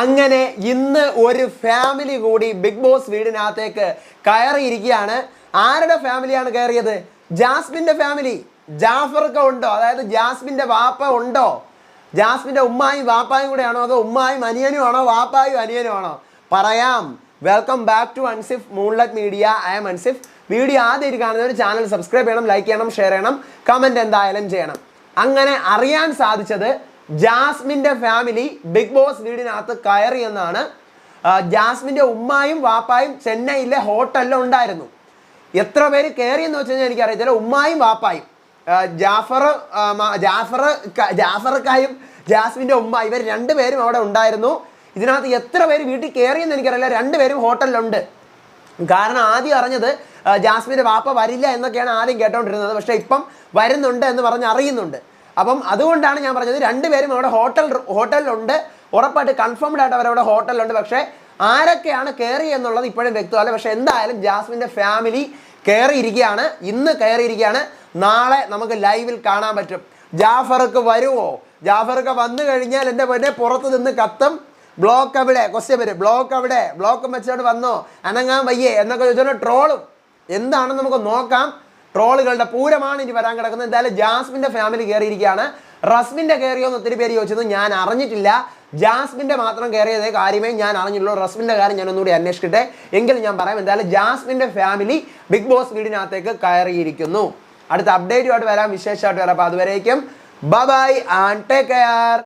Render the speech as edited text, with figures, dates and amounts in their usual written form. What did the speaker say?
അങ്ങനെ ഇന്ന് ഒരു ഫാമിലി കൂടി ബിഗ് ബോസ് വീടിനകത്തേക്ക് കയറിയിരിക്കുകയാണ്. ആരുടെ ഫാമിലിയാണ് കയറിയത്? ജാസ്മിൻ്റെ ഫാമിലി. ജാഫർക്ക് ഉണ്ടോ? അതായത് ജാസ്മിൻ്റെ വാപ്പ ഉണ്ടോ? ജാസ്മിൻ്റെ ഉമ്മായും വാപ്പായും കൂടെയാണോ, അതോ ഉമ്മായും അനിയനും ആണോ, വാപ്പായും അനിയനും ആണോ? പറയാം. Welcome back to Ansif moonlight media. I am Ansif. Video ആദ്യമായിട്ട് കാണുന്നവർ ചാനൽ സബ്സ്ക്രൈബ് ചെയ്യണം, ലൈക്ക് ചെയ്യണം, ഷെയർ ചെയ്യണം, കമൻറ്റ് എന്തായാലും ചെയ്യണം. അങ്ങനെ അറിയാൻ സാധിച്ചത് ജാസ്മിൻ്റെ ഫാമിലി ബിഗ് ബോസ് വീടിനകത്ത് കയറി എന്നാണ്. ജാസ്മിൻ്റെ ഉമ്മായും വാപ്പായും ചെന്നൈയിലെ ഹോട്ടലിൽ ഉണ്ടായിരുന്നു. എത്ര പേര് കയറിയെന്ന് വെച്ച് കഴിഞ്ഞാൽ എനിക്കറിയത്തില്ല. ഉമ്മായും വാപ്പായും ജാഫർക്കായും ജാസ്മിൻ്റെ ഉമ്മ, ഇവർ രണ്ടുപേരും അവിടെ ഉണ്ടായിരുന്നു. ഇതിനകത്ത് എത്ര പേര് വീട്ടിൽ കയറിയെന്ന് എനിക്കറിയില്ല. രണ്ടുപേരും ഹോട്ടലിലുണ്ട്. കാരണം ആദ്യം അറിഞ്ഞത് ജാസ്മിൻ്റെ വാപ്പ വരില്ല എന്നൊക്കെയാണ് ആദ്യം കേട്ടോണ്ടിരുന്നത്. പക്ഷേ ഇപ്പം വരുന്നുണ്ട് എന്ന് പറഞ്ഞ് അറിയുന്നുണ്ട്. അപ്പം അതുകൊണ്ടാണ് ഞാൻ പറഞ്ഞത് രണ്ടുപേരും അവിടെ ഹോട്ടലിലുണ്ട്. ഉറപ്പായിട്ട് കൺഫേംഡ് ആയിട്ട് അവരവിടെ ഹോട്ടലിലുണ്ട്. പക്ഷേ ആരൊക്കെയാണ് കയറി എന്നുള്ളത് ഇപ്പോഴും വ്യക്തമല്ല. പക്ഷേ എന്തായാലും ജാസ്മിൻ്റെ ഫാമിലി കയറിയിരിക്കുകയാണ്. ഇന്ന് കയറിയിരിക്കുകയാണ്. നാളെ നമുക്ക് ലൈവിൽ കാണാൻ പറ്റും. ജാഫർക്ക് വരുമോ? ജാഫർക്ക് വന്നു കഴിഞ്ഞാൽ എൻ്റെ പിന്നെ പുറത്ത് നിന്ന് കത്തും. ബ്ലോക്ക് എവിടെ? ക്വസ്റ്റ്യൻ വരും. ബ്ലോക്ക് എവിടെ? ബ്ലോക്ക് വെച്ചോട്ട് വന്നോ, അനങ്ങാൻ വയ്യേ എന്നൊക്കെ ചോദിച്ചോണ്ട് ട്രോളും. എന്താണെന്ന് നമുക്ക് നോക്കാം. ട്രോളുകളുടെ പൂരമാണ് ഇനി വരാൻ കിടക്കുന്നത്. എന്തായാലും ജാസ്മിൻ്റെ ഫാമിലി കയറിയിരിക്കുകയാണ്. റസ്മിൻ്റെ കയറിയോ എന്ന് ഒത്തിരി പേര് ചോദിച്ചത് ഞാൻ അറിഞ്ഞിട്ടില്ല. ജാസ്മിൻ്റെ മാത്രം കയറിയതേ കാര്യമേ ഞാൻ അറിഞ്ഞുള്ളൂ. റസ്മിൻ്റെ കാര്യം ഞാൻ ഒന്നുകൂടി അന്വേഷിക്കട്ടെ, എങ്കിലും ഞാൻ പറയാം. എന്തായാലും ജാസ്മിൻ്റെ ഫാമിലി ബിഗ് ബോസ് വീടിനകത്തേക്ക് കയറിയിരിക്കുന്നു. അടുത്ത അപ്ഡേറ്റുമായിട്ട് വരാം, വിശേഷമായിട്ട് വരാം. അപ്പോൾ അതുവരേക്കും ബൈ ആൻഡ് ടേക്ക് കെയർ.